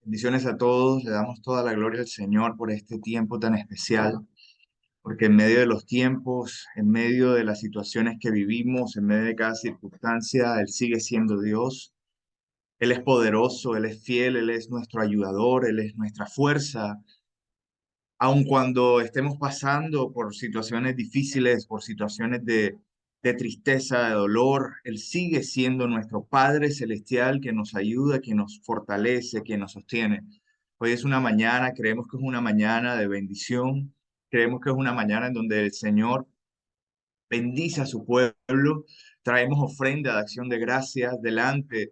Bendiciones a todos, le damos toda la gloria al Señor por este tiempo tan especial, porque en medio de los tiempos, en medio de las situaciones que vivimos, en medio de cada circunstancia, Él sigue siendo Dios. Él es poderoso, Él es fiel, Él es nuestro ayudador, Él es nuestra fuerza. Aun cuando estemos pasando por situaciones difíciles, por situaciones de tristeza, de dolor, Él sigue siendo nuestro Padre Celestial que nos ayuda, que nos fortalece, que nos sostiene. Hoy es una mañana, creemos que es una mañana de bendición, creemos que es una mañana en donde el Señor bendice a su pueblo, traemos ofrenda de acción de gracias delante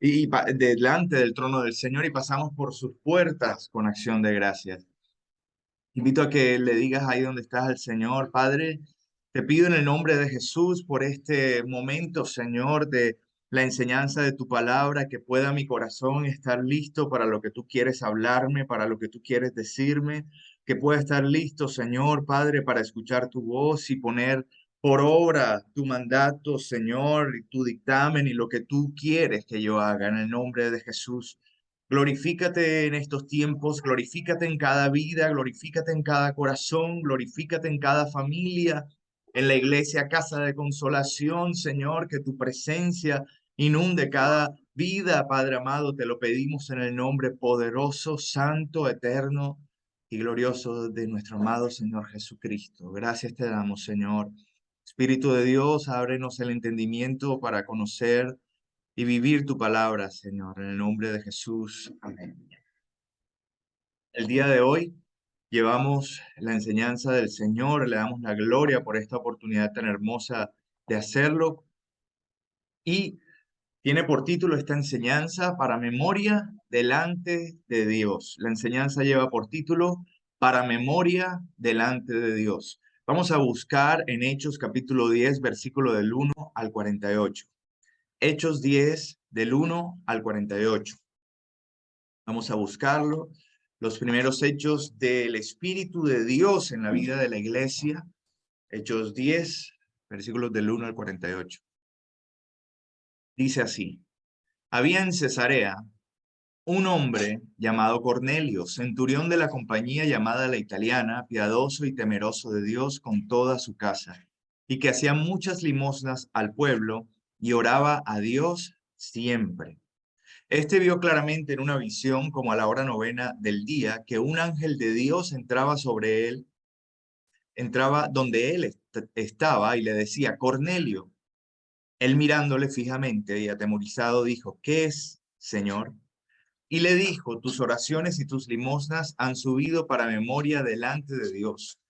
del trono del Señor y pasamos por sus puertas con acción de gracias. Invito a que le digas ahí donde estás al Señor, Padre, te pido en el nombre de Jesús por este momento, Señor, de la enseñanza de tu palabra, que pueda mi corazón estar listo para lo que tú quieres hablarme, para lo que tú quieres decirme, que pueda estar listo, Señor, Padre, para escuchar tu voz y poner por obra tu mandato, Señor, y tu dictamen y lo que tú quieres que yo haga en el nombre de Jesús. Glorifícate en estos tiempos, glorifícate en cada vida, glorifícate en cada corazón, glorifícate en cada familia, en la iglesia, casa de consolación, Señor, que tu presencia inunde cada vida, Padre amado, te lo pedimos en el nombre poderoso, santo, eterno y glorioso de nuestro amado Señor Jesucristo. Gracias te damos, Señor. Espíritu de Dios, ábrenos el entendimiento para conocer y vivir tu palabra, Señor, en el nombre de Jesús. Amén. El día de hoy llevamos la enseñanza del Señor, le damos la gloria por esta oportunidad tan hermosa de hacerlo y tiene por título esta enseñanza para memoria delante de Dios. La enseñanza lleva por título para memoria delante de Dios. Vamos a buscar en Hechos capítulo 10, versículo del 1 al 48. Hechos 10, del 1 al 48. Vamos a buscarlo. Los primeros hechos del Espíritu de Dios en la vida de la iglesia. Hechos 10, versículos del 1 al 48. Dice así: había en Cesarea un hombre llamado Cornelio, centurión de la compañía llamada la Italiana, piadoso y temeroso de Dios con toda su casa, y que hacía muchas limosnas al pueblo y oraba a Dios siempre. Este vio claramente en una visión, como a la hora novena del día, que un ángel de Dios entraba sobre él, entraba donde él estaba y le decía: Cornelio. Él mirándole fijamente y atemorizado dijo: ¿qué es, Señor? Y le dijo: tus oraciones y tus limosnas han subido para memoria delante de Dios.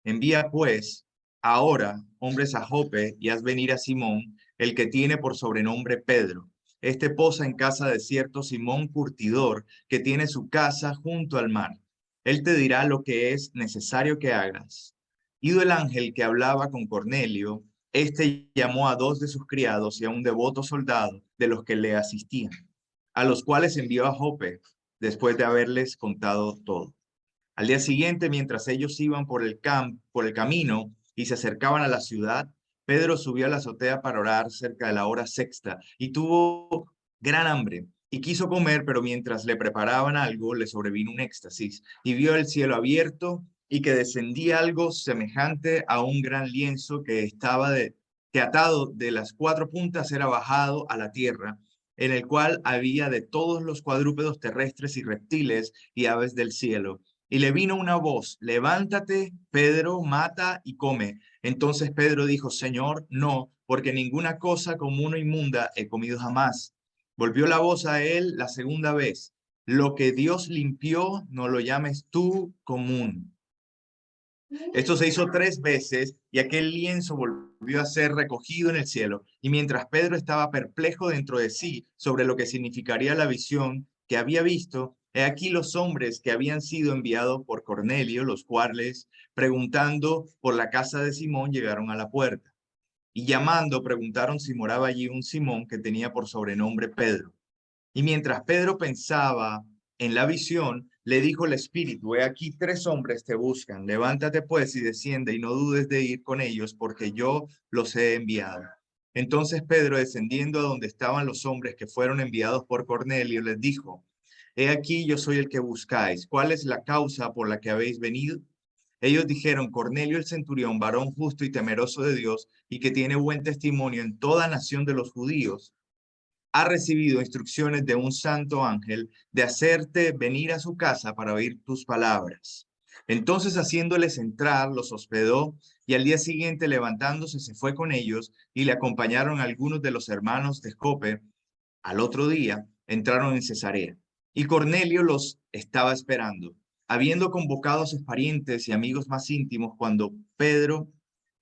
Envía pues ahora hombres a Jope y haz venir a Simón, el que tiene por sobrenombre Pedro. Este posa en casa de cierto Simón curtidor, que tiene su casa junto al mar. Él te dirá lo que es necesario que hagas. Ido el ángel que hablaba con Cornelio, este llamó a dos de sus criados y a un devoto soldado de los que le asistían, a los cuales envió a Jope después de haberles contado todo. Al día siguiente, mientras ellos iban por el camino y se acercaban a la ciudad, Pedro subió a la azotea para orar cerca de la hora sexta y tuvo gran hambre y quiso comer, pero mientras le preparaban algo, le sobrevino un éxtasis y vio el cielo abierto y que descendía algo semejante a un gran lienzo que atado de las cuatro puntas era bajado a la tierra, en el cual había de todos los cuadrúpedos terrestres y reptiles y aves del cielo. Y le vino una voz: levántate, Pedro, mata y come. Entonces Pedro dijo: Señor, no, porque ninguna cosa común o inmunda he comido jamás. Volvió la voz a él la segunda vez: lo que Dios limpió, no lo llames tú común. Esto se hizo tres veces y aquel lienzo volvió a ser recogido en el cielo. Y mientras Pedro estaba perplejo dentro de sí sobre lo que significaría la visión que había visto, he aquí los hombres que habían sido enviados por Cornelio, los cuales, preguntando por la casa de Simón, llegaron a la puerta. Y llamando, preguntaron si moraba allí un Simón que tenía por sobrenombre Pedro. Y mientras Pedro pensaba en la visión, le dijo el Espíritu: he aquí tres hombres te buscan, levántate pues y desciende y no dudes de ir con ellos, porque yo los he enviado. Entonces Pedro, descendiendo a donde estaban los hombres que fueron enviados por Cornelio, les dijo: He aquí yo soy el que buscáis. ¿Cuál es la causa por la que habéis venido? Ellos dijeron, Cornelio el centurión, varón justo y temeroso de Dios, y que tiene buen testimonio en toda nación de los judíos, ha recibido instrucciones de un santo ángel de hacerte venir a su casa para oír tus palabras. Entonces, haciéndoles entrar, los hospedó, y al día siguiente, levantándose, se fue con ellos, y le acompañaron algunos de los hermanos de Jope. Al otro día, entraron en Cesarea, y Cornelio los estaba esperando, habiendo convocado a sus parientes y amigos más íntimos. Cuando Pedro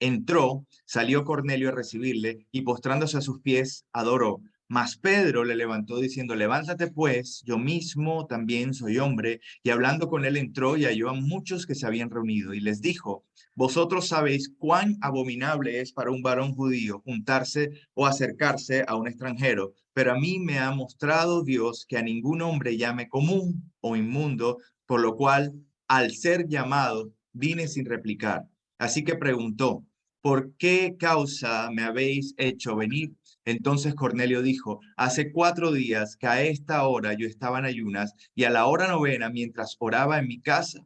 entró, salió Cornelio a recibirle, y postrándose a sus pies, adoró. Mas Pedro le levantó diciendo, levántate pues, yo mismo también soy hombre. Y hablando con él entró y halló a muchos que se habían reunido, y les dijo, vosotros sabéis cuán abominable es para un varón judío juntarse o acercarse a un extranjero, pero a mí me ha mostrado Dios que a ningún hombre llame común o inmundo, por lo cual, al ser llamado, vine sin replicar. Así que preguntó, ¿por qué causa me habéis hecho venir? Entonces Cornelio dijo, hace 4 días que a esta hora yo estaba en ayunas, y a la hora novena, mientras oraba en mi casa,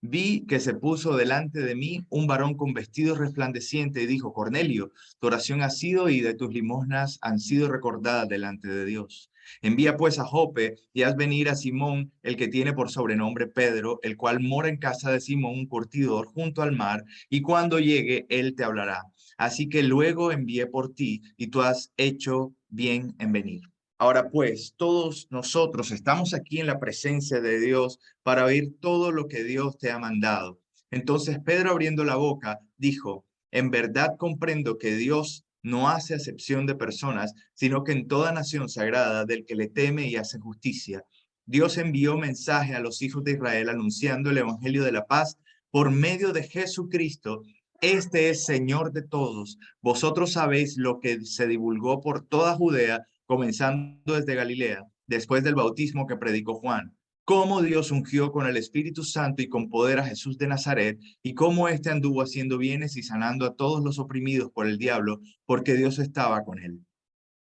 vi que se puso delante de mí un varón con vestido resplandeciente y dijo, Cornelio, tu oración ha sido oída y tus limosnas han sido recordadas delante de Dios. Envía pues a Jope y haz venir a Simón, el que tiene por sobrenombre Pedro, el cual mora en casa de Simón, un curtidor, junto al mar, y cuando llegue, él te hablará. Así que luego envié por ti y tú has hecho bien en venir. Ahora pues, todos nosotros estamos aquí en la presencia de Dios para oír todo lo que Dios te ha mandado. Entonces Pedro, abriendo la boca, dijo, en verdad comprendo que Dios no hace acepción de personas, sino que en toda nación sagrada del que le teme y hace justicia, Dios envió mensaje a los hijos de Israel anunciando el evangelio de la paz por medio de Jesucristo. Este es Señor de todos. Vosotros sabéis lo que se divulgó por toda Judea, comenzando desde Galilea, después del bautismo que predicó Juan, cómo Dios ungió con el Espíritu Santo y con poder a Jesús de Nazaret, y cómo éste anduvo haciendo bienes y sanando a todos los oprimidos por el diablo, porque Dios estaba con él.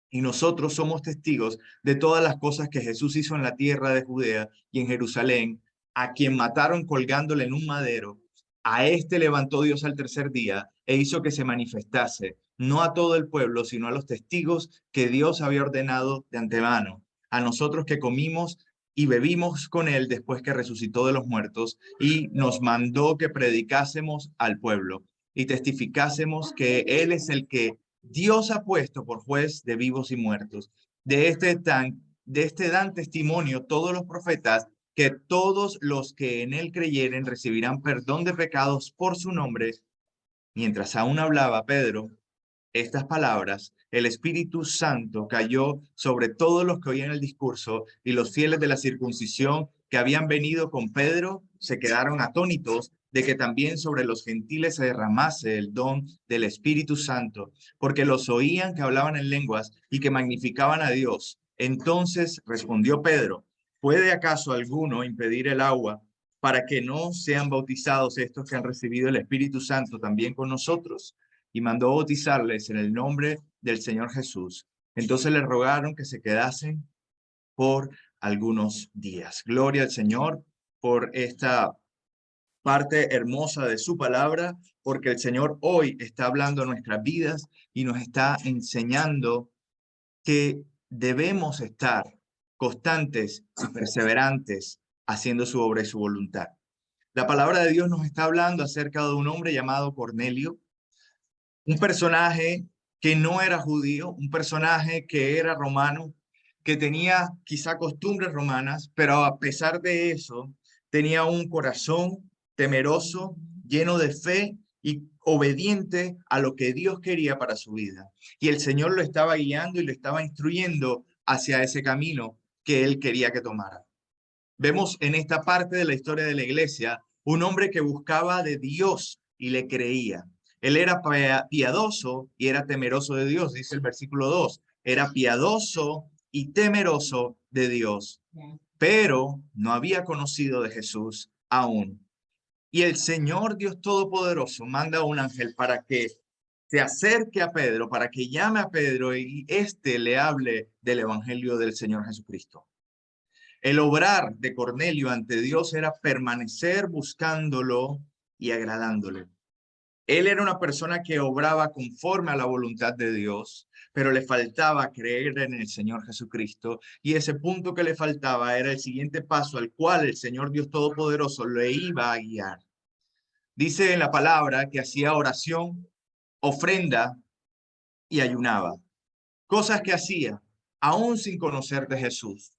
Y nosotros somos testigos de todas las cosas que Jesús hizo en la tierra de Judea y en Jerusalén, a quien mataron colgándole en un madero. A este levantó Dios al tercer día e hizo que se manifestase, no a todo el pueblo, sino a los testigos que Dios había ordenado de antemano, a nosotros que comimos y bebimos con él después que resucitó de los muertos, y nos mandó que predicásemos al pueblo y testificásemos que él es el que Dios ha puesto por juez de vivos y muertos. De este dan testimonio todos los profetas, que todos los que en él creyeren recibirán perdón de pecados por su nombre. Mientras aún hablaba Pedro estas palabras, el Espíritu Santo cayó sobre todos los que oían el discurso, y los fieles de la circuncisión que habían venido con Pedro se quedaron atónitos de que también sobre los gentiles se derramase el don del Espíritu Santo, porque los oían que hablaban en lenguas y que magnificaban a Dios. Entonces respondió Pedro, ¿puede acaso alguno impedir el agua para que no sean bautizados estos que han recibido el Espíritu Santo también con nosotros? Y mandó bautizarles en el nombre del Señor Jesús. Entonces le rogaron que se quedasen por algunos días. Gloria al Señor por esta parte hermosa de su palabra, porque el Señor hoy está hablando a nuestras vidas y nos está enseñando que debemos estar constantes y perseverantes haciendo su obra y su voluntad. La palabra de Dios nos está hablando acerca de un hombre llamado Cornelio, un personaje que no era judío, un personaje que era romano, que tenía quizá costumbres romanas, pero a pesar de eso, tenía un corazón temeroso, lleno de fe y obediente a lo que Dios quería para su vida. Y el Señor lo estaba guiando y lo estaba instruyendo hacia ese camino que él quería que tomara. Vemos en esta parte de la historia de la iglesia un hombre que buscaba de Dios y le creía. Él era piadoso y era temeroso de Dios, dice el versículo 2. Era piadoso y temeroso de Dios, pero no había conocido de Jesús aún. Y el Señor Dios Todopoderoso manda a un ángel para que se acerque a Pedro, para que llame a Pedro y éste le hable del Evangelio del Señor Jesucristo. El obrar de Cornelio ante Dios era permanecer buscándolo y agradándole. Él era una persona que obraba conforme a la voluntad de Dios, pero le faltaba creer en el Señor Jesucristo, y ese punto que le faltaba era el siguiente paso al cual el Señor Dios Todopoderoso le iba a guiar. Dice en la palabra que hacía oración, ofrenda y ayunaba. Cosas que hacía aún sin conocer de Jesús.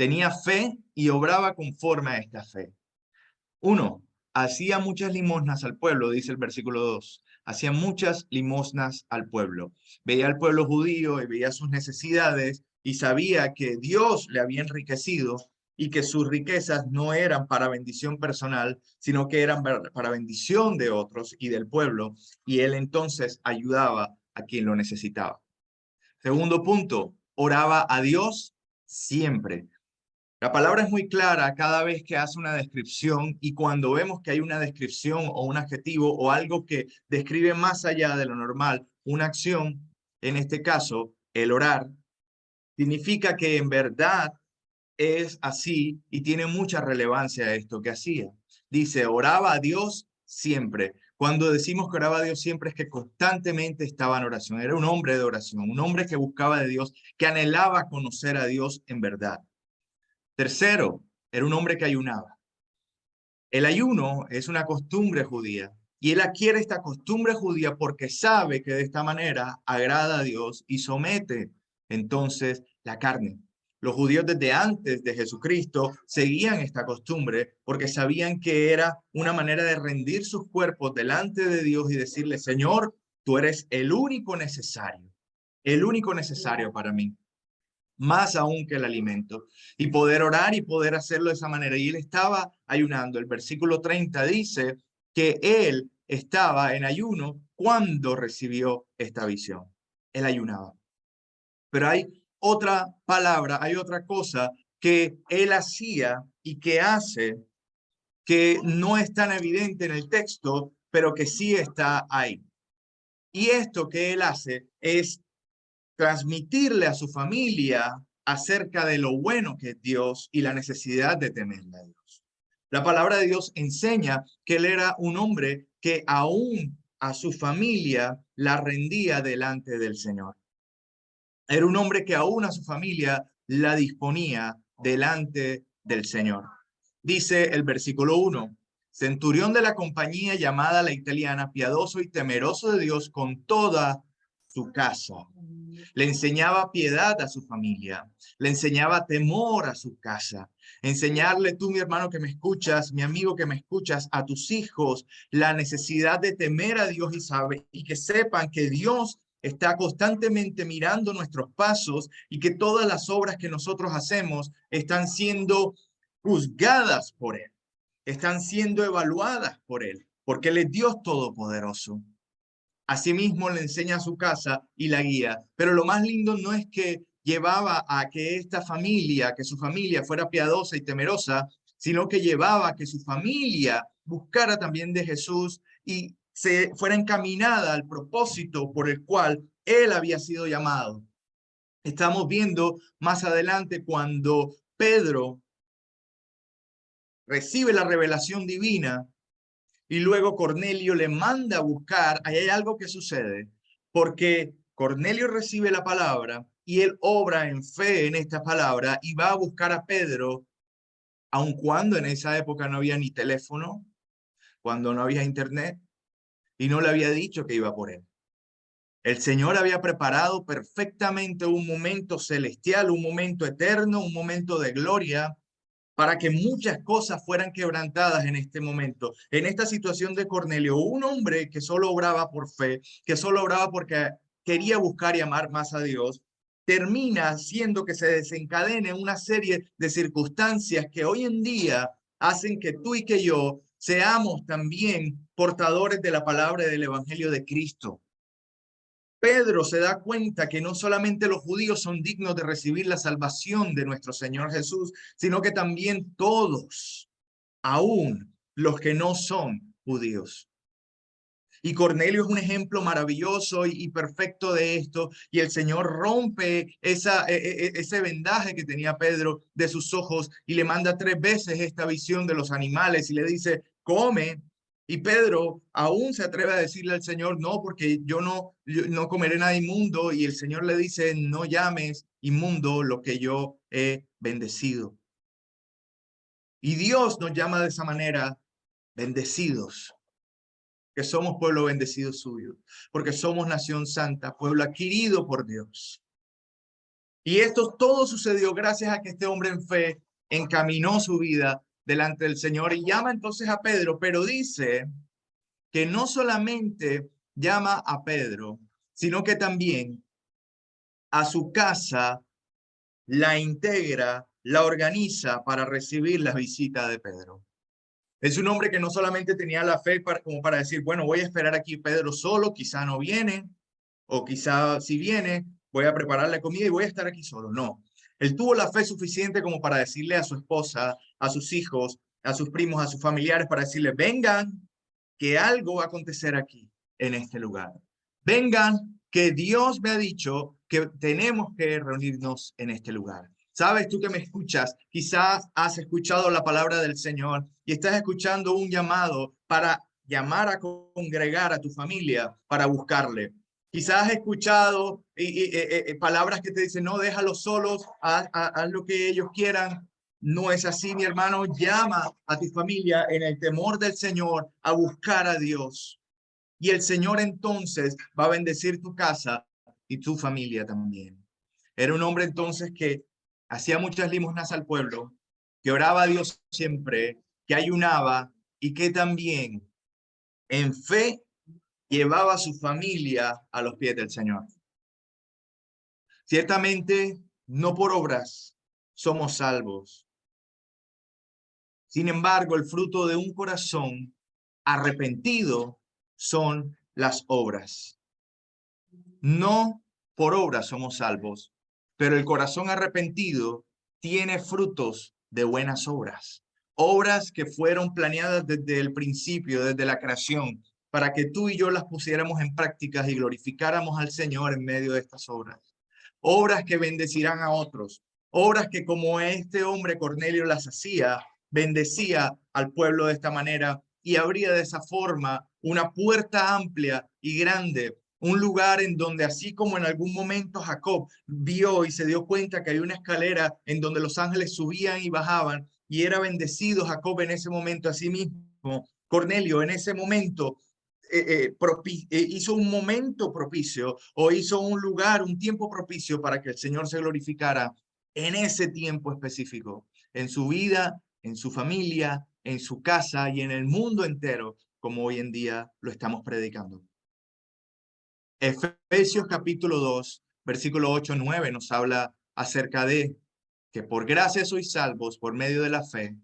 Tenía fe y obraba conforme a esta fe. Uno, hacía muchas limosnas al pueblo, dice el versículo 2. Hacía muchas limosnas al pueblo. Veía al pueblo judío y veía sus necesidades y sabía que Dios le había enriquecido y que sus riquezas no eran para bendición personal, sino que eran para bendición de otros y del pueblo. Y él entonces ayudaba a quien lo necesitaba. Segundo punto, oraba a Dios siempre. La palabra es muy clara cada vez que hace una descripción, y cuando vemos que hay una descripción o un adjetivo o algo que describe más allá de lo normal, una acción, en este caso, el orar, significa que en verdad es así y tiene mucha relevancia esto que hacía. Dice, oraba a Dios siempre. Cuando decimos que oraba a Dios siempre es que constantemente estaba en oración. Era un hombre de oración, un hombre que buscaba de Dios, que anhelaba conocer a Dios en verdad. Tercero, era un hombre que ayunaba. El ayuno es una costumbre judía y él adquiere esta costumbre judía porque sabe que de esta manera agrada a Dios y somete entonces la carne. Los judíos desde antes de Jesucristo seguían esta costumbre porque sabían que era una manera de rendir sus cuerpos delante de Dios y decirle, Señor, tú eres el único necesario para mí, más aún que el alimento, y poder orar y poder hacerlo de esa manera. Y él estaba ayunando. El versículo 30 dice que él estaba en ayuno cuando recibió esta visión. Él ayunaba. Pero hay otra palabra, hay otra cosa que él hacía y que hace que no es tan evidente en el texto, pero que sí está ahí. Y esto que él hace es transmitirle a su familia acerca de lo bueno que es Dios y la necesidad de temerle a Dios. La palabra de Dios enseña que él era un hombre que aún a su familia la rendía delante del Señor. Era un hombre que aún a su familia la disponía delante del Señor. Dice el versículo 1, centurión de la compañía llamada la italiana, piadoso y temeroso de Dios con toda su casa. Le enseñaba piedad a su familia, le enseñaba temor a su casa. Enseñarle tú, mi hermano que me escuchas, mi amigo que me escuchas, a tus hijos la necesidad de temer a Dios y que sepan que Dios está constantemente mirando nuestros pasos y que todas las obras que nosotros hacemos están siendo juzgadas por Él, están siendo evaluadas por Él, porque Él es Dios todopoderoso. Asimismo le enseña a su casa y la guía. Pero lo más lindo no es que llevaba a que esta familia, que su familia fuera piadosa y temerosa, sino que llevaba a que su familia buscara también de Jesús y se fuera encaminada al propósito por el cual él había sido llamado. Estamos viendo más adelante cuando Pedro recibe la revelación divina y luego Cornelio le manda a buscar. Ahí hay algo que sucede, porque Cornelio recibe la palabra y él obra en fe en esta palabra y va a buscar a Pedro, aun cuando en esa época no había ni teléfono, cuando no había internet, y no le había dicho que iba por él. El Señor había preparado perfectamente un momento celestial, un momento eterno, un momento de gloria, para que muchas cosas fueran quebrantadas en este momento. En esta situación de Cornelio, un hombre que solo obraba por fe, que solo obraba porque quería buscar y amar más a Dios, termina haciendo que se desencadene una serie de circunstancias que hoy en día hacen que tú y que yo seamos también portadores de la palabra del Evangelio de Cristo. Pedro se da cuenta que no solamente los judíos son dignos de recibir la salvación de nuestro Señor Jesús, sino que también todos, aún los que no son judíos. Y Cornelio es un ejemplo maravilloso y perfecto de esto. Y el Señor rompe ese vendaje que tenía Pedro de sus ojos y le manda 3 veces esta visión de los animales y le dice, come. Y Pedro aún se atreve a decirle al Señor, no, porque yo no comeré nada inmundo. Y el Señor le dice, no llames inmundo lo que yo he bendecido. Y Dios nos llama de esa manera, bendecidos, que somos pueblo bendecido suyo, porque somos nación santa, pueblo adquirido por Dios. Y esto todo sucedió gracias a que este hombre en fe encaminó su vida delante del Señor y llama entonces a Pedro, pero dice que no solamente llama a Pedro, sino que también a su casa la integra, la organiza para recibir la visita de Pedro. Es un hombre que no solamente tenía la fe como para decir, bueno, voy a esperar aquí Pedro solo, quizá no viene, o quizá si viene, voy a prepararle comida y voy a estar aquí solo. No, él tuvo la fe suficiente como para decirle a su esposa, a sus hijos, a sus primos, a sus familiares, para decirle, vengan, que algo va a acontecer aquí, en este lugar. Vengan, que Dios me ha dicho que tenemos que reunirnos en este lugar. Sabes, tú que me escuchas, quizás has escuchado la palabra del Señor y estás escuchando un llamado para llamar a congregar a tu familia para buscarle. Quizás has escuchado palabras que te dicen, no, déjalos solos, haz lo que ellos quieran. No es así, mi hermano. Llama a tu familia en el temor del Señor a buscar a Dios. Y el Señor entonces va a bendecir tu casa y tu familia también. Era un hombre entonces que hacía muchas limosnas al pueblo, que oraba a Dios siempre, que ayunaba y que también en fe llevaba a su familia a los pies del Señor. Ciertamente, no por obras somos salvos. Sin embargo, el fruto de un corazón arrepentido son las obras. No por obras somos salvos, pero el corazón arrepentido tiene frutos de buenas obras. Obras que fueron planeadas desde el principio, desde la creación, para que tú y yo las pusiéramos en práctica y glorificáramos al Señor en medio de estas obras. Obras que bendecirán a otros. Obras que como este hombre Cornelio las hacía, bendecía al pueblo de esta manera y abría de esa forma una puerta amplia y grande, un lugar en donde así como en algún momento Jacob vio y se dio cuenta que había una escalera en donde los ángeles subían y bajaban y era bendecido Jacob en ese momento, así mismo Cornelio en ese momento hizo un momento propicio o hizo un lugar, un tiempo propicio para que el Señor se glorificara en ese tiempo específico, en su vida, en su familia, en su casa y en el mundo entero, como hoy en día lo estamos predicando. Efesios capítulo 2, versículo 8-9 nos habla acerca de que por gracia sois salvos por medio de la fe,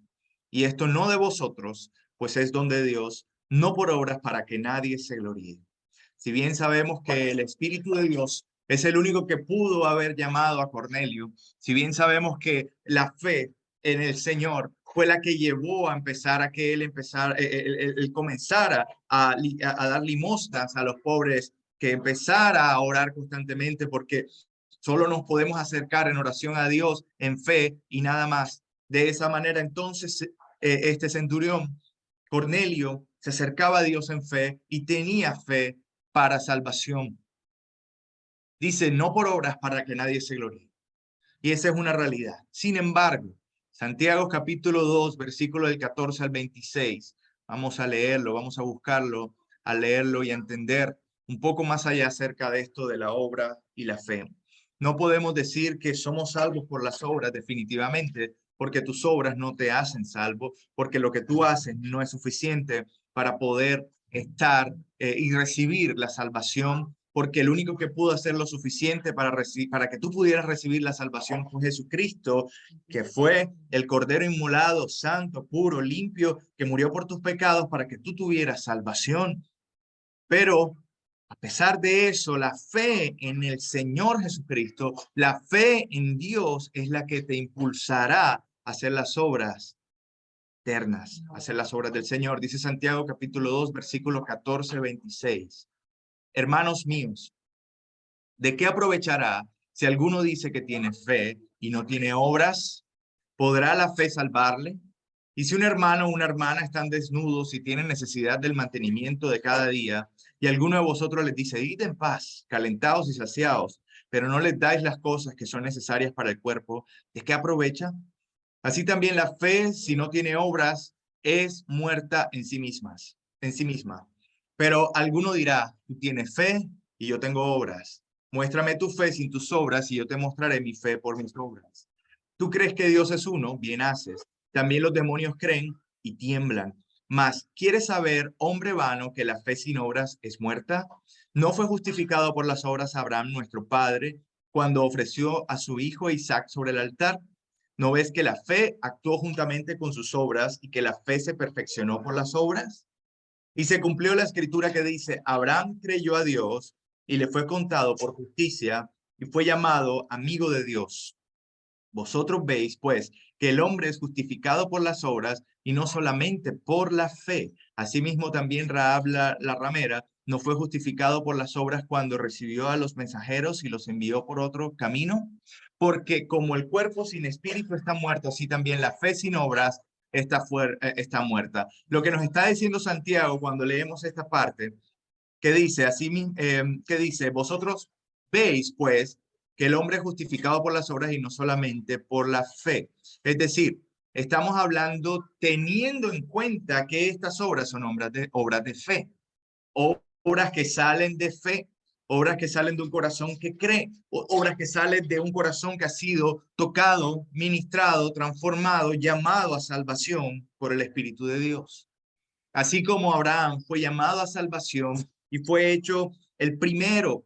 y esto no de vosotros, pues es don de Dios, no por obras para que nadie se gloríe. Si bien sabemos que el Espíritu de Dios es el único que pudo haber llamado a Cornelio, si bien sabemos que la fe en el Señor fue la que llevó a empezar a que él comenzara a dar limosnas a los pobres, que empezara a orar constantemente, porque solo nos podemos acercar en oración a Dios en fe y nada más. De esa manera, entonces, este centurión, Cornelio, se acercaba a Dios en fe y tenía fe para salvación. Dice, no por obras para que nadie se gloríe. Y esa es una realidad. Sin embargo, Santiago capítulo 2, versículo del 14 al 26. Vamos a leerlo, vamos a buscarlo, a leerlo y a entender un poco más allá acerca de esto de la obra y la fe. No podemos decir que somos salvos por las obras definitivamente, porque tus obras no te hacen salvo, porque lo que tú haces no es suficiente para poder estar y recibir la salvación, porque el único que pudo hacer lo suficiente para que tú pudieras recibir la salvación fue Jesucristo, que fue el Cordero inmolado, santo, puro, limpio, que murió por tus pecados para que tú tuvieras salvación. Pero a pesar de eso, la fe en el Señor Jesucristo, la fe en Dios es la que te impulsará a hacer las obras eternas, hacer las obras del Señor. Dice Santiago capítulo 2, versículo 14-26. Hermanos míos, ¿de qué aprovechará si alguno dice que tiene fe y no tiene obras? ¿Podrá la fe salvarle? Y si un hermano o una hermana están desnudos y tienen necesidad del mantenimiento de cada día, y alguno de vosotros les dice, id en paz, calentados y saciados, pero no les dais las cosas que son necesarias para el cuerpo, ¿de qué aprovecha? Así también la fe, si no tiene obras, es muerta en sí misma. Pero alguno dirá, tú tienes fe y yo tengo obras. Muéstrame tu fe sin tus obras y yo te mostraré mi fe por mis obras. Tú crees que Dios es uno, bien haces. También los demonios creen y tiemblan. Mas, ¿quieres saber, hombre vano, que la fe sin obras es muerta? ¿No fue justificado por las obras Abraham, nuestro padre, cuando ofreció a su hijo Isaac sobre el altar? ¿No ves que la fe actuó juntamente con sus obras y que la fe se perfeccionó por las obras? Y se cumplió la escritura que dice, Abraham creyó a Dios y le fue contado por justicia y fue llamado amigo de Dios. Vosotros veis, pues, que el hombre es justificado por las obras y no solamente por la fe. Asimismo, también Rahab la ramera no fue justificado por las obras cuando recibió a los mensajeros y los envió por otro camino. Porque como el cuerpo sin espíritu está muerto, así también la fe sin obras está muerta. Lo que nos está diciendo Santiago cuando leemos esta parte, que dice así, que dice, vosotros veis, pues, que el hombre es justificado por las obras y no solamente por la fe. Es decir, estamos hablando teniendo en cuenta que estas obras son obras de fe, obras que salen de fe, obras que salen de un corazón que cree, obras que salen de un corazón que ha sido tocado, ministrado, transformado, llamado a salvación por el Espíritu de Dios. Así como Abraham fue llamado a salvación y fue hecho el primero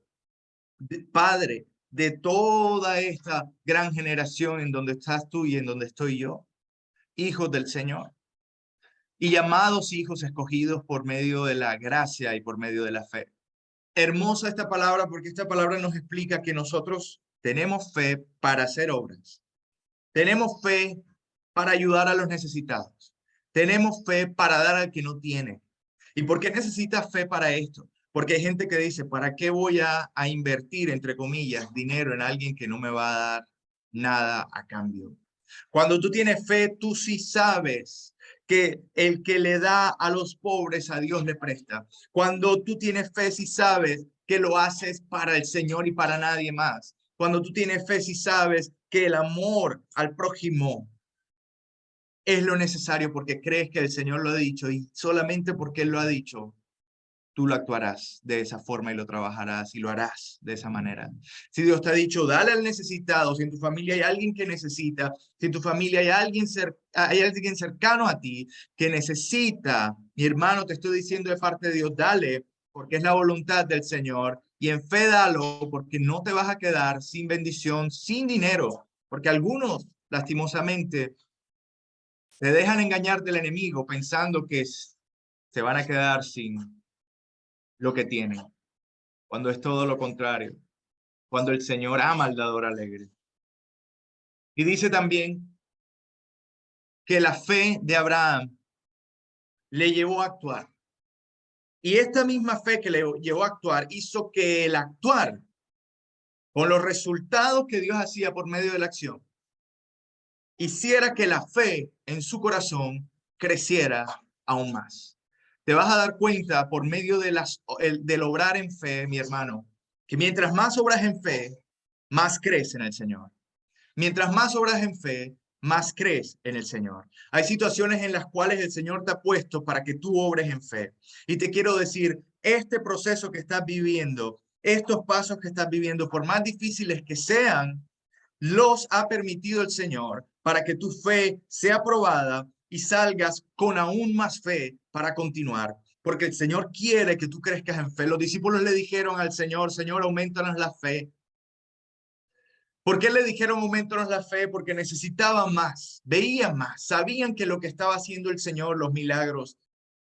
padre de toda esta gran generación en donde estás tú y en donde estoy yo, hijos del Señor, y llamados hijos escogidos por medio de la gracia y por medio de la fe. Hermosa esta palabra porque esta palabra nos explica que nosotros tenemos fe para hacer obras. Tenemos fe para ayudar a los necesitados. Tenemos fe para dar al que no tiene. ¿Y por qué necesitas fe para esto? Porque hay gente que dice, ¿para qué voy a invertir, entre comillas, dinero en alguien que no me va a dar nada a cambio? Cuando tú tienes fe, tú sí sabes que el que le da a los pobres, a Dios le presta. Cuando tú tienes fe, sí sabes que lo haces para el Señor y para nadie más. Cuando tú tienes fe, sí sabes que el amor al prójimo es lo necesario porque crees que el Señor lo ha dicho y solamente porque Él lo ha dicho, tú lo actuarás de esa forma y lo trabajarás y lo harás de esa manera. Si Dios te ha dicho, dale al necesitado, si en tu familia hay alguien que necesita, si en tu familia hay alguien cercano a ti que necesita, mi hermano, te estoy diciendo de parte de Dios, dale, porque es la voluntad del Señor, y en fe dalo, porque no te vas a quedar sin bendición, sin dinero, porque algunos, lastimosamente, se dejan engañar del enemigo pensando que se van a quedar sin lo que tienen, cuando es todo lo contrario, cuando el Señor ama al dador alegre. Y dice también que la fe de Abraham le llevó a actuar. Y esta misma fe que le llevó a actuar hizo que el actuar con los resultados que Dios hacía por medio de la acción, hiciera que la fe en su corazón creciera aún más. Te vas a dar cuenta por medio del obrar en fe, mi hermano, que mientras más obras en fe, más crees en el Señor. Mientras más obras en fe, más crees en el Señor. Hay situaciones en las cuales el Señor te ha puesto para que tú obres en fe. Y te quiero decir, este proceso que estás viviendo, estos pasos que estás viviendo, por más difíciles que sean, los ha permitido el Señor para que tu fe sea probada y salgas con aún más fe para continuar. Porque el Señor quiere que tú crezcas en fe. Los discípulos le dijeron al Señor, Señor, aumentanos la fe. ¿Por qué le dijeron aumentanos la fe? Porque necesitaban más, veían más, sabían que lo que estaba haciendo el Señor, los milagros,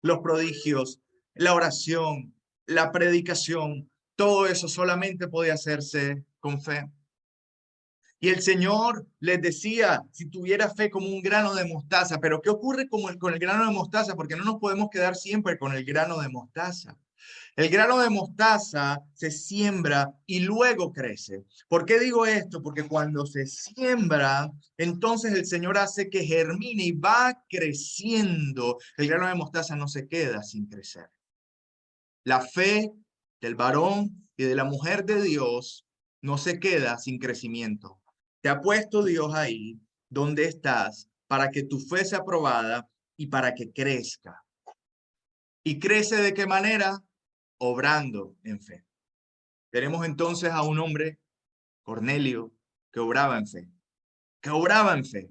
los prodigios, la oración, la predicación, todo eso solamente podía hacerse con fe. Y el Señor les decía, si tuviera fe como un grano de mostaza, pero ¿qué ocurre con el grano de mostaza? Porque no nos podemos quedar siempre con el grano de mostaza. El grano de mostaza se siembra y luego crece. ¿Por qué digo esto? Porque cuando se siembra, entonces el Señor hace que germine y va creciendo. El grano de mostaza no se queda sin crecer. La fe del varón y de la mujer de Dios no se queda sin crecimiento. Te ha puesto Dios ahí donde estás para que tu fe sea aprobada y para que crezca. ¿Y crece de qué manera? Obrando en fe. Tenemos entonces a un hombre, Cornelio, que obraba en fe, que obraba en fe,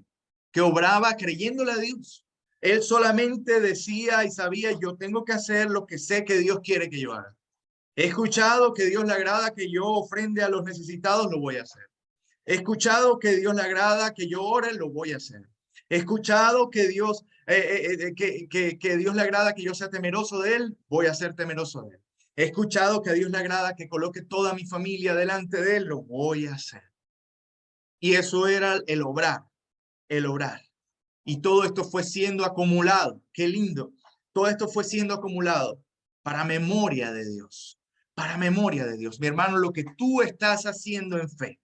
que obraba creyéndole a Dios. Él solamente decía y sabía, yo tengo que hacer lo que sé que Dios quiere que yo haga. He escuchado que Dios le agrada que yo ofrende a los necesitados, lo voy a hacer. He escuchado que Dios le agrada que yo ore, lo voy a hacer. He escuchado que que Dios le agrada que yo sea temeroso de él, voy a ser temeroso de él. He escuchado que a Dios le agrada que coloque toda mi familia delante de él, lo voy a hacer. Y eso era el obrar, el obrar. Y todo esto fue siendo acumulado. Qué lindo. Todo esto fue siendo acumulado para memoria de Dios. Para memoria de Dios. Mi hermano, lo que tú estás haciendo en fe,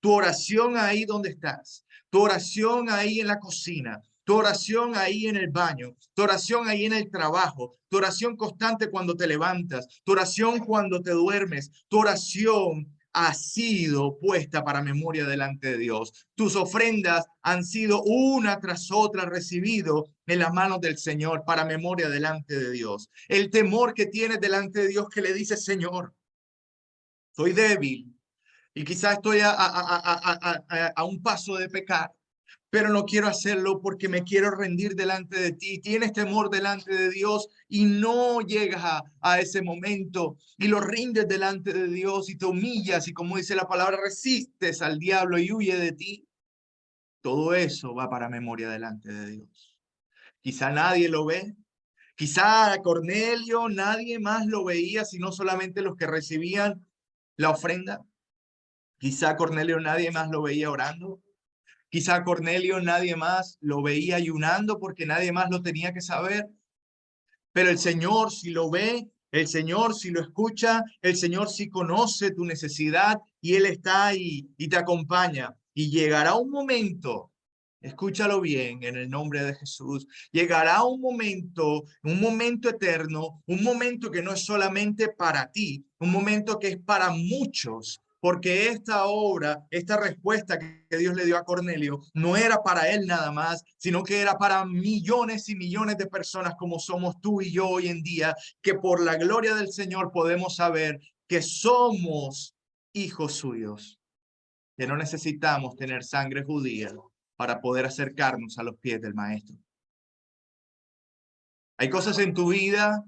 tu oración ahí donde estás, tu oración ahí en la cocina, tu oración ahí en el baño, tu oración ahí en el trabajo, tu oración constante cuando te levantas, tu oración cuando te duermes, tu oración ha sido puesta para memoria delante de Dios. Tus ofrendas han sido una tras otra recibido en las manos del Señor para memoria delante de Dios. El temor que tienes delante de Dios que le dice, Señor, soy débil, y quizás estoy a un paso de pecar, pero no quiero hacerlo porque me quiero rendir delante de ti. Tienes temor delante de Dios y no llegas a ese momento y lo rindes delante de Dios y te humillas y como dice la palabra, resistes al diablo y huye de ti. Todo eso va para memoria delante de Dios. Quizá nadie lo ve. Quizá a Cornelio nadie más lo veía, sino solamente los que recibían la ofrenda. Quizá Cornelio nadie más lo veía orando. Quizá Cornelio nadie más lo veía ayunando porque nadie más lo tenía que saber. Pero el Señor sí lo ve, el Señor sí lo escucha, el Señor sí conoce tu necesidad y Él está ahí y te acompaña. Y llegará un momento, escúchalo bien en el nombre de Jesús, llegará un momento eterno, un momento que no es solamente para ti, un momento que es para muchos, porque esta obra, esta respuesta que Dios le dio a Cornelio, no era para él nada más, sino que era para millones y millones de personas como somos tú y yo hoy en día, que por la gloria del Señor podemos saber que somos hijos suyos, que no necesitamos tener sangre judía para poder acercarnos a los pies del Maestro. Hay cosas en tu vida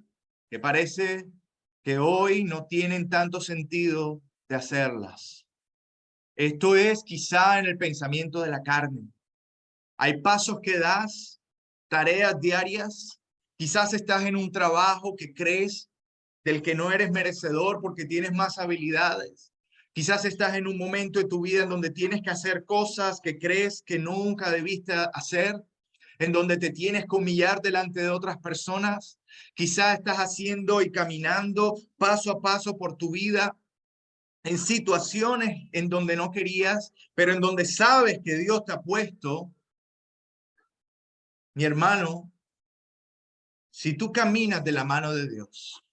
que parece que hoy no tienen tanto sentido de hacerlas. Esto es quizá en el pensamiento de la carne. Hay pasos que das, tareas diarias. Quizás estás en un trabajo que crees del que no eres merecedor porque tienes más habilidades. Quizás estás en un momento de tu vida en donde tienes que hacer cosas que crees que nunca debiste hacer, en donde te tienes que humillar delante de otras personas. Quizás estás haciendo y caminando paso a paso por tu vida en situaciones en donde no querías, pero en donde sabes que Dios te ha puesto. Mi hermano, si tú caminas de la mano de Dios,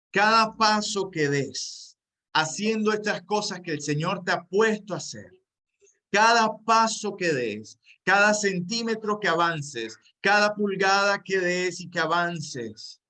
cada paso que des, haciendo estas cosas que el Señor te ha puesto a hacer, cada paso que des, cada centímetro que avances, cada pulgada que des y que avances,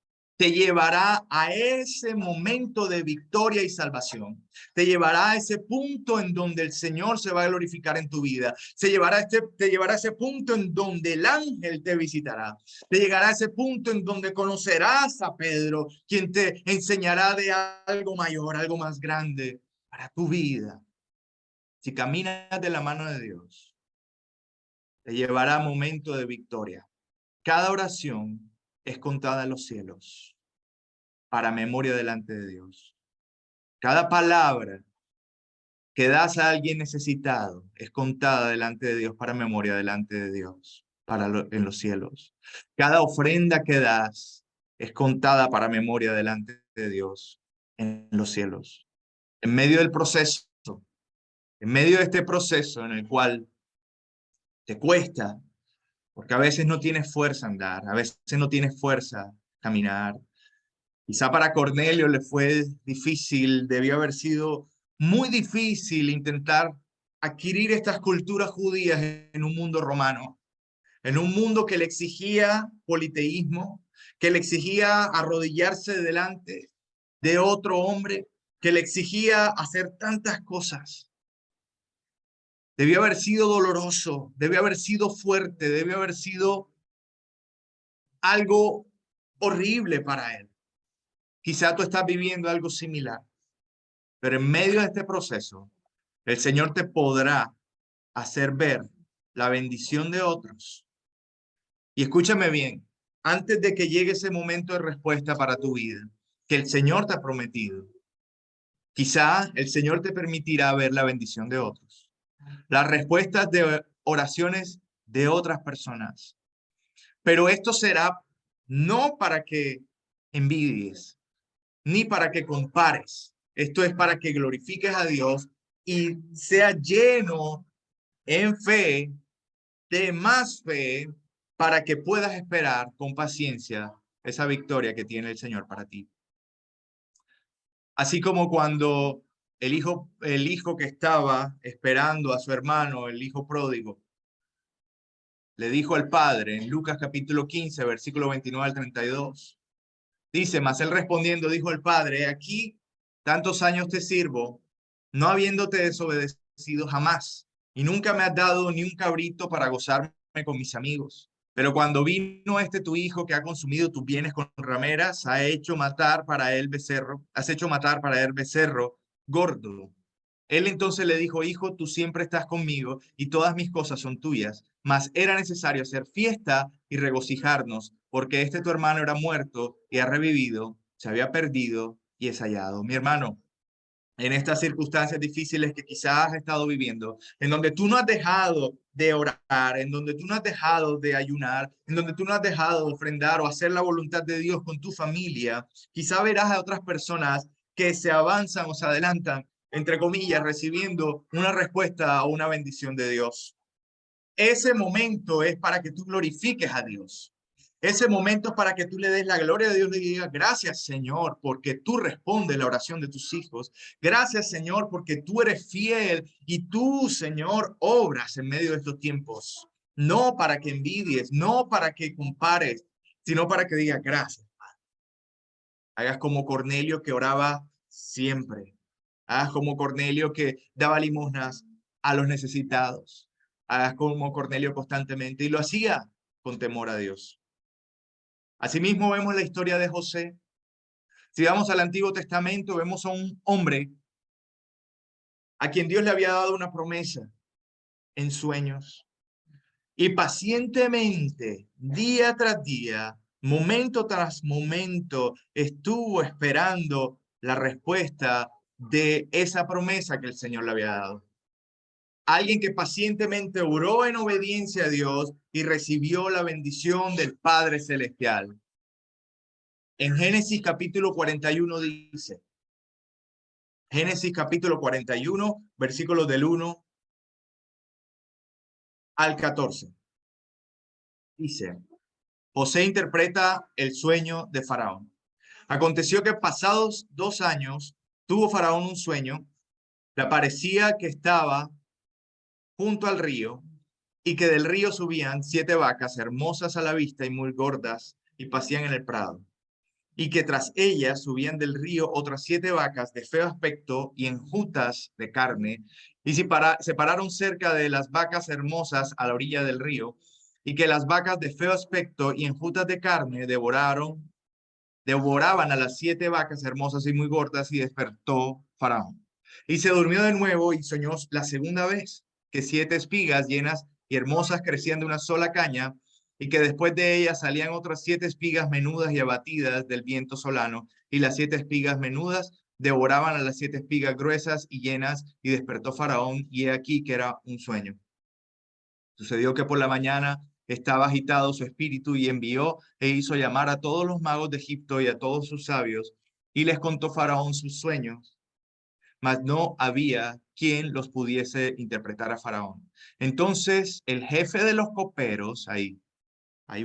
te llevará a ese momento de victoria y salvación. Te llevará a ese punto en donde el Señor se va a glorificar en tu vida. Te llevará a ese punto en donde el ángel te visitará. Te llegará a ese punto en donde conocerás a Pedro, quien te enseñará de algo mayor, algo más grande para tu vida. Si caminas de la mano de Dios, te llevará a momento de victoria. Cada oración es contada en los cielos para memoria delante de Dios. Cada palabra que das a alguien necesitado es contada delante de Dios para memoria delante de Dios, en los cielos. Cada ofrenda que das es contada para memoria delante de Dios en los cielos. En medio del proceso, en medio de este proceso en el cual te cuesta, porque a veces no tienes fuerza andar, a veces no tienes fuerza caminar. Quizá para Cornelio le fue difícil, debió haber sido muy difícil intentar adquirir estas culturas judías en un mundo romano, en un mundo que le exigía politeísmo, que le exigía arrodillarse delante de otro hombre, que le exigía hacer tantas cosas. Debió haber sido doloroso, debió haber sido fuerte, debió haber sido algo horrible para él. Quizá tú estás viviendo algo similar, pero en medio de este proceso, el Señor te podrá hacer ver la bendición de otros. Y escúchame bien, antes de que llegue ese momento de respuesta para tu vida, que el Señor te ha prometido, quizá el Señor te permitirá ver la bendición de otros, las respuestas de oraciones de otras personas. Pero esto será no para que envidies, ni para que compares. Esto es para que glorifiques a Dios y sea lleno en fe, de más fe, para que puedas esperar con paciencia esa victoria que tiene el Señor para ti. Así como cuando el hijo que estaba esperando a su hermano, el hijo pródigo, le dijo al padre en Lucas capítulo 15, versículo 29 al 32. Dice, mas él respondiendo dijo al padre, aquí tantos años te sirvo, no habiéndote desobedecido jamás, y nunca me has dado ni un cabrito para gozarme con mis amigos. Pero cuando vino este tu hijo que ha consumido tus bienes con rameras, has hecho matar para él becerro gordo. Él entonces le dijo, hijo, tú siempre estás conmigo y todas mis cosas son tuyas, mas era necesario hacer fiesta y regocijarnos, porque este tu hermano era muerto y ha revivido, se había perdido y es hallado. Mi hermano, en estas circunstancias difíciles que quizás has estado viviendo, en donde tú no has dejado de orar, en donde tú no has dejado de ayunar, en donde tú no has dejado de ofrendar o hacer la voluntad de Dios con tu familia, quizá verás a otras personas que se avanzan o se adelantan, entre comillas, recibiendo una respuesta o una bendición de Dios. Ese momento es para que tú glorifiques a Dios. Ese momento es para que tú le des la gloria a Dios y le digas, gracias Señor, porque tú respondes la oración de tus hijos. Gracias Señor, porque tú eres fiel y tú, Señor, obras en medio de estos tiempos. No para que envidies, no para que compares, sino para que digas gracias. Hagas como Cornelio que oraba siempre. Hagas como Cornelio que daba limosnas a los necesitados. Hagas como Cornelio constantemente y lo hacía con temor a Dios. Asimismo vemos la historia de José. Si vamos al Antiguo Testamento, vemos a un hombre a quien Dios le había dado una promesa en sueños y pacientemente, día tras día, momento tras momento, estuvo esperando la respuesta de esa promesa que el Señor le había dado. Alguien que pacientemente oró en obediencia a Dios y recibió la bendición del Padre Celestial. En Génesis capítulo 41 dice, Génesis capítulo 41, versículos del 1 al 14. Dice, José interpreta el sueño de Faraón. Aconteció que pasados 2 años tuvo Faraón un sueño, le parecía que estaba junto al río y que del río subían 7 vacas hermosas a la vista y muy gordas y pasían en el prado. Y que tras ellas subían del río otras 7 vacas de feo aspecto y enjutas de carne, y se pararon cerca de las vacas hermosas a la orilla del río, y que las vacas de feo aspecto y enjutas de carne devoraban a las 7 vacas hermosas y muy gordas, y despertó Faraón. Y se durmió de nuevo y soñó la segunda vez, que 7 espigas llenas y hermosas crecían de una sola caña, y que después de ellas salían otras 7 espigas menudas y abatidas del viento solano, y las 7 espigas menudas devoraban a las 7 espigas gruesas y llenas, y despertó Faraón, y he aquí que era un sueño. Sucedió que por la mañana estaba agitado su espíritu y envió e hizo llamar a todos los magos de Egipto y a todos sus sabios, y les contó Faraón sus sueños, mas no había quien los pudiese interpretar a Faraón. Entonces el jefe de los coperos, ahí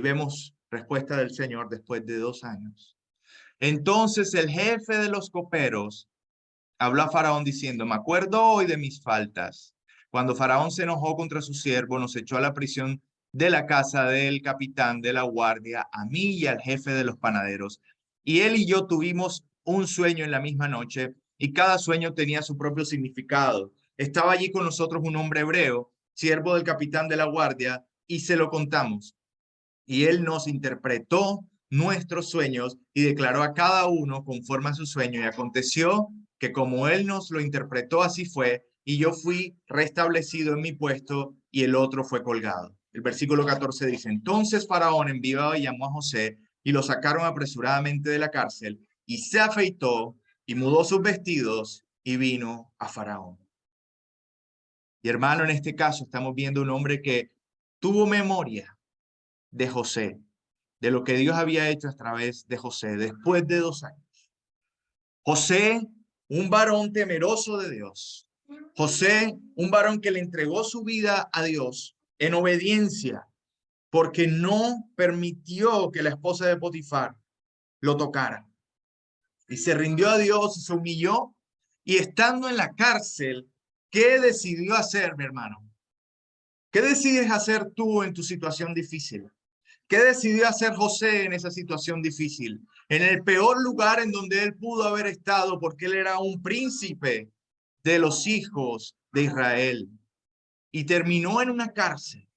vemos respuesta del Señor después de 2 años. Entonces el jefe de los coperos habló a Faraón diciendo, me acuerdo hoy de mis faltas. Cuando Faraón se enojó contra su siervo, nos echó a la prisión de la casa del capitán de la guardia, a mí y al jefe de los panaderos. Y él y yo tuvimos un sueño en la misma noche, y cada sueño tenía su propio significado. Estaba allí con nosotros un hombre hebreo, siervo del capitán de la guardia, y se lo contamos. Y él nos interpretó nuestros sueños y declaró a cada uno conforme a su sueño. Y aconteció que como él nos lo interpretó, así fue, y yo fui restablecido en mi puesto y el otro fue colgado. El versículo 14 dice, entonces Faraón envió y llamó a José y lo sacaron apresuradamente de la cárcel y se afeitó y mudó sus vestidos y vino a Faraón. Y hermano, en este caso estamos viendo un hombre que tuvo memoria de José, de lo que Dios había hecho a través de José después de 2 años. José, un varón temeroso de Dios. José, un varón que le entregó su vida a Dios en obediencia, porque no permitió que la esposa de Potifar lo tocara. Y se rindió a Dios y se humilló. Y estando en la cárcel, ¿qué decidió hacer, mi hermano? ¿Qué decides hacer tú en tu situación difícil? ¿Qué decidió hacer José en esa situación difícil? En el peor lugar en donde él pudo haber estado, porque él era un príncipe de los hijos de Israel. Y terminó en una cárcel,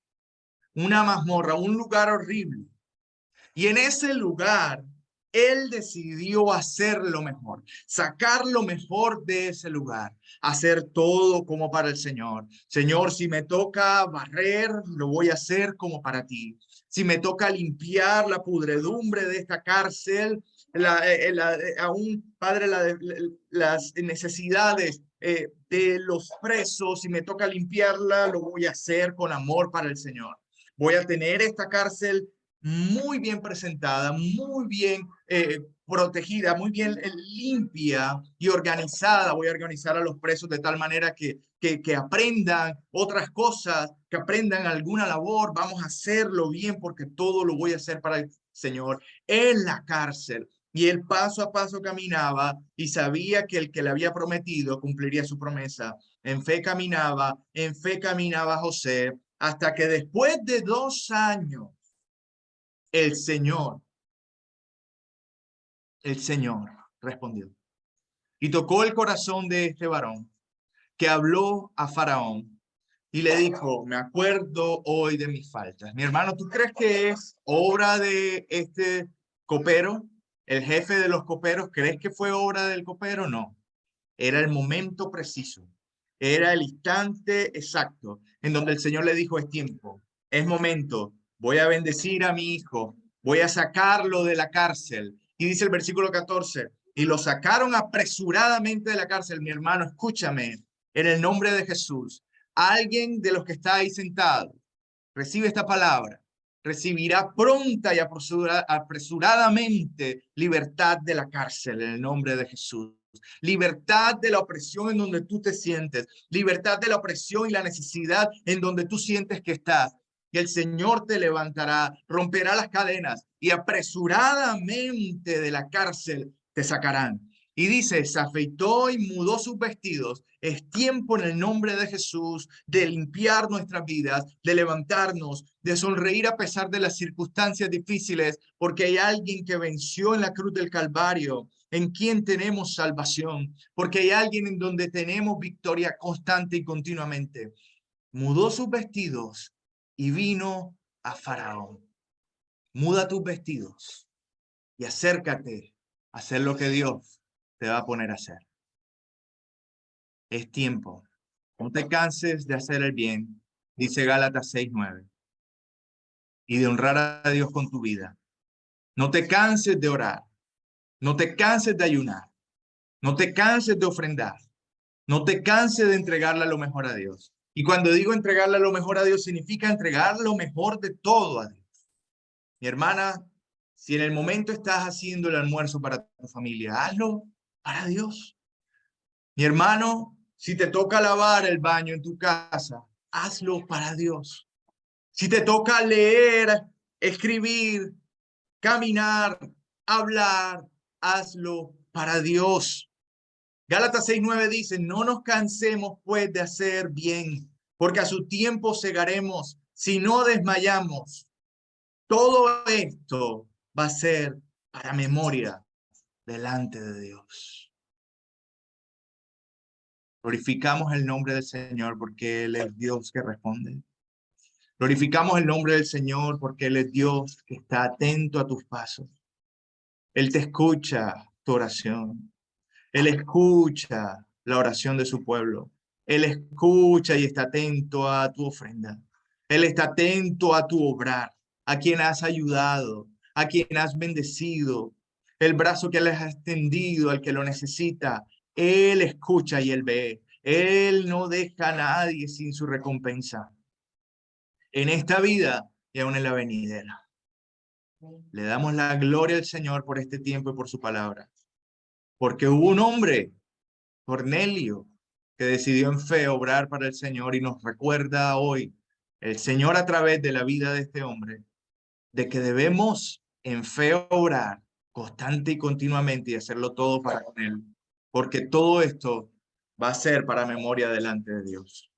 una mazmorra, un lugar horrible. Y en ese lugar, él decidió hacer lo mejor, sacar lo mejor de ese lugar, hacer todo como para el Señor. Señor, si me toca barrer, lo voy a hacer como para ti. Si me toca limpiar la pudredumbre de esta cárcel, aún, Padre, las necesidades de los presos, si me toca limpiarla, lo voy a hacer con amor para el Señor. Voy a tener esta cárcel muy bien presentada, muy bien protegida, muy bien limpia y organizada. Voy a organizar a los presos de tal manera que aprendan otras cosas, que aprendan alguna labor. Vamos a hacerlo bien porque todo lo voy a hacer para el Señor en la cárcel. Y él paso a paso caminaba y sabía que el que le había prometido cumpliría su promesa. En fe caminaba José, hasta que después de 2 años, el Señor respondió y tocó el corazón de este varón que habló a Faraón y le dijo, me acuerdo hoy de mis faltas. Mi hermano, ¿tú crees que es obra de este copero, el jefe de los coperos? ¿Crees que fue obra del copero? No, era el momento preciso, era el instante exacto en donde el Señor le dijo, es tiempo, es momento, voy a bendecir a mi hijo, voy a sacarlo de la cárcel. Y dice el versículo 14, y lo sacaron apresuradamente de la cárcel. Mi hermano, escúchame, en el nombre de Jesús, alguien de los que está ahí sentado, recibe esta palabra, recibirá pronta y apresuradamente libertad de la cárcel en el nombre de Jesús. Libertad de la opresión en donde tú te sientes, libertad de la opresión y la necesidad en donde tú sientes que estás. Y el Señor te levantará, romperá las cadenas y apresuradamente de la cárcel te sacarán. Y dice, se afeitó y mudó sus vestidos. Es tiempo en el nombre de Jesús de limpiar nuestras vidas, de levantarnos, de sonreír a pesar de las circunstancias difíciles, porque hay alguien que venció en la cruz del Calvario, en quien tenemos salvación, porque hay alguien en donde tenemos victoria constante y continuamente. Mudó sus vestidos y vino a Faraón. Muda tus vestidos y acércate a hacer lo que Dios te va a poner a hacer. Es tiempo. No te canses de hacer el bien, dice Gálatas 6:9, y de honrar a Dios con tu vida. No te canses de orar. No te canses de ayunar. No te canses de ofrendar. No te canses de entregarle lo mejor a Dios. Y cuando digo entregarle lo mejor a Dios, significa entregar lo mejor de todo a Dios. Mi hermana, si en el momento estás haciendo el almuerzo para tu familia, hazlo para Dios. Mi hermano, si te toca lavar el baño en tu casa, hazlo para Dios. Si te toca leer, escribir, caminar, hablar, hazlo para Dios. Gálatas 6:9 dice, no nos cansemos pues de hacer bien, porque a su tiempo segaremos si no desmayamos. Todo esto va a ser para memoria delante de Dios. Glorificamos el nombre del Señor porque Él es Dios que responde. Glorificamos el nombre del Señor porque Él es Dios que está atento a tus pasos. Él te escucha tu oración. Él escucha la oración de su pueblo. Él escucha y está atento a tu ofrenda. Él está atento a tu obrar, a quien has ayudado, a quien has bendecido, el brazo que le has extendido al que lo necesita. Él escucha y él ve. Él no deja a nadie sin su recompensa. En esta vida y aún en la venidera. Le damos la gloria al Señor por este tiempo y por su palabra. Porque hubo un hombre, Cornelio, que decidió en fe obrar para el Señor y nos recuerda hoy el Señor a través de la vida de este hombre, de que debemos en fe obrar constante y continuamente y hacerlo todo para con Él, porque todo esto va a ser para memoria delante de Dios.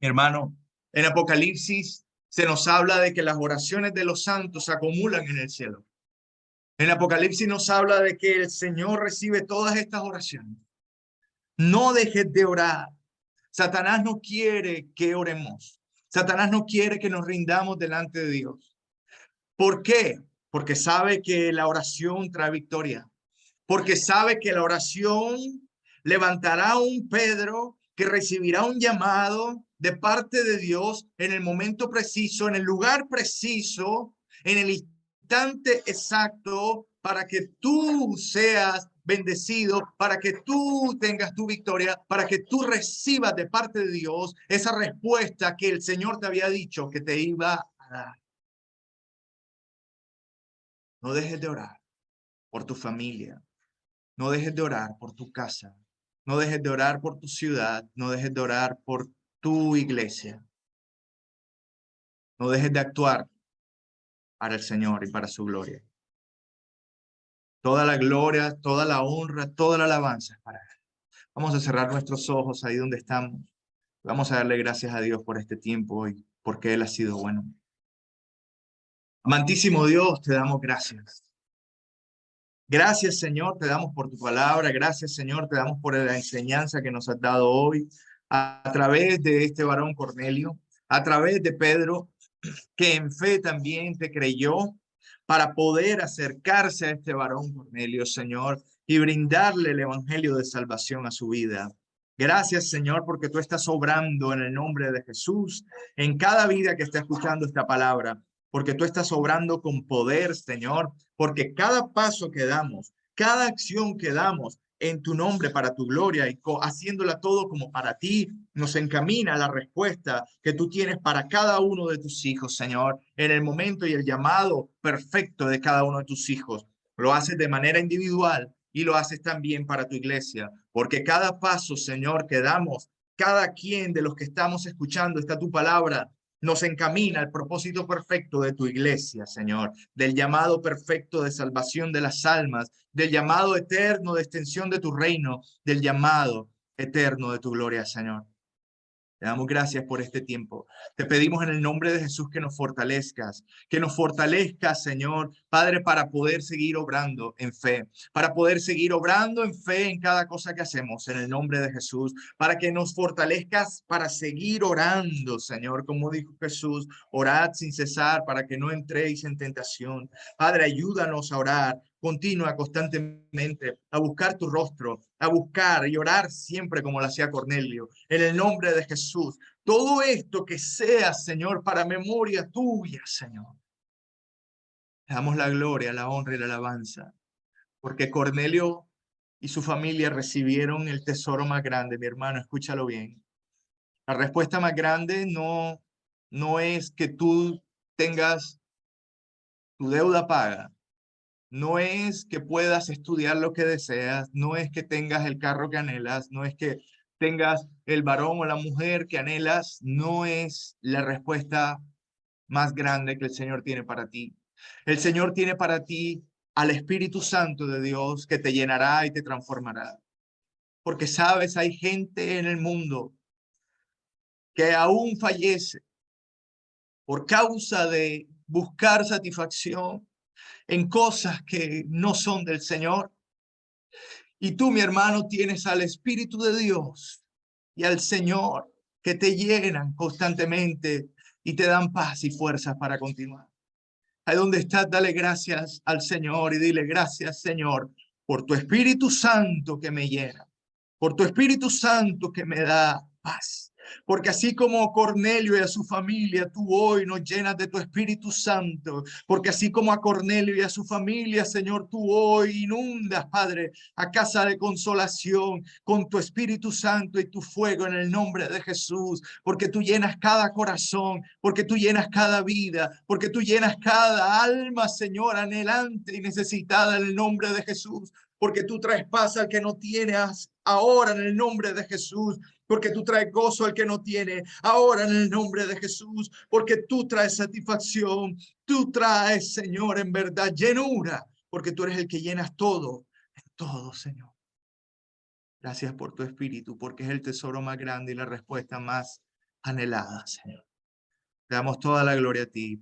Mi hermano, en Apocalipsis se nos habla de que las oraciones de los santos se acumulan en el cielo. En Apocalipsis nos habla de que el Señor recibe todas estas oraciones. No dejes de orar. Satanás no quiere que oremos. Satanás no quiere que nos rindamos delante de Dios. ¿Por qué? Porque sabe que la oración trae victoria. Porque sabe que la oración levantará a un Pedro que recibirá un llamado de parte de Dios en el momento preciso, en el lugar preciso, en el instante exacto, para que tú seas bendecido, para que tú tengas tu victoria, para que tú recibas de parte de Dios esa respuesta que el Señor te había dicho que te iba a dar. No dejes de orar por tu familia. No dejes de orar por tu casa. No dejes de orar por tu ciudad. No dejes de orar por tu iglesia. No dejes de actuar para el Señor y para su gloria. Toda la gloria, toda la honra, toda la alabanza es para Él. Vamos a cerrar nuestros ojos ahí donde estamos. Vamos a darle gracias a Dios por este tiempo hoy, porque Él ha sido bueno. Amantísimo Dios, te damos gracias. Gracias, Señor, te damos por tu palabra. Gracias, Señor, te damos por la enseñanza que nos has dado hoy a través de este varón Cornelio, a través de Pedro, que en fe también te creyó para poder acercarse a este varón Cornelio, Señor, y brindarle el evangelio de salvación a su vida. Gracias, Señor, porque tú estás obrando en el nombre de Jesús en cada vida que está escuchando esta palabra, porque tú estás obrando con poder, Señor, porque cada paso que damos, cada acción que damos en tu nombre para tu gloria y haciéndola todo como para ti, nos encamina a la respuesta que tú tienes para cada uno de tus hijos, Señor, en el momento y el llamado perfecto de cada uno de tus hijos. Lo haces de manera individual y lo haces también para tu iglesia, porque cada paso, Señor, que damos, cada quien de los que estamos escuchando está tu palabra, nos encamina al propósito perfecto de tu iglesia, Señor, del llamado perfecto de salvación de las almas, del llamado eterno de extensión de tu reino, del llamado eterno de tu gloria, Señor. Te damos gracias por este tiempo. Te pedimos en el nombre de Jesús que nos fortalezcas, Señor, Padre, para poder seguir obrando en fe, para poder seguir obrando en fe en cada cosa que hacemos, en el nombre de Jesús, para que nos fortalezcas para seguir orando, Señor, como dijo Jesús, orad sin cesar para que no entréis en tentación. Padre, ayúdanos a orar continua, constantemente, a buscar tu rostro, a buscar y orar siempre como lo hacía Cornelio, en el nombre de Jesús. Todo esto que sea, Señor, para memoria tuya, Señor. Le damos la gloria, la honra y la alabanza, porque Cornelio y su familia recibieron el tesoro más grande. Mi hermano, escúchalo bien. La respuesta más grande no es que tú tengas tu deuda paga, no es que puedas estudiar lo que deseas, no es que tengas el carro que anhelas, no es que tengas el varón o la mujer que anhelas, no es la respuesta más grande que el Señor tiene para ti. El Señor tiene para ti al Espíritu Santo de Dios que te llenará y te transformará. Porque sabes, hay gente en el mundo que aún fallece por causa de buscar satisfacción en cosas que no son del Señor. Y tú, mi hermano, tienes al Espíritu de Dios y al Señor que te llenan constantemente y te dan paz y fuerzas para continuar. Ahí donde estás, dale gracias al Señor y dile gracias, Señor, por tu Espíritu Santo que me llena, por tu Espíritu Santo que me da paz. Porque así como a Cornelio y a su familia, tú hoy nos llenas de tu Espíritu Santo. Porque así como a Cornelio y a su familia, Señor, tú hoy inundas, Padre, a casa de consolación con tu Espíritu Santo y tu fuego en el nombre de Jesús. Porque tú llenas cada corazón, porque tú llenas cada vida, porque tú llenas cada alma, Señor, anhelante y necesitada en el nombre de Jesús. Porque tú traes paz al que no tiene ahora en el nombre de Jesús. Porque tú traes gozo al que no tiene ahora en el nombre de Jesús. Porque tú traes satisfacción. Tú traes, Señor, en verdad llenura. Porque tú eres el que llenas todo, en todo, Señor. Gracias por tu espíritu, porque es el tesoro más grande y la respuesta más anhelada, Señor. Te damos toda la gloria a ti,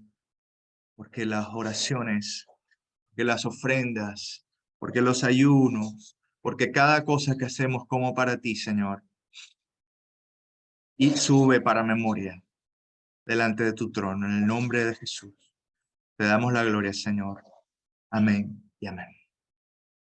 porque las oraciones, porque las ofrendas, porque los ayunos, porque cada cosa que hacemos como para ti, Señor, y sube para memoria delante de tu trono, en el nombre de Jesús. Te damos la gloria, Señor. Amén y amén.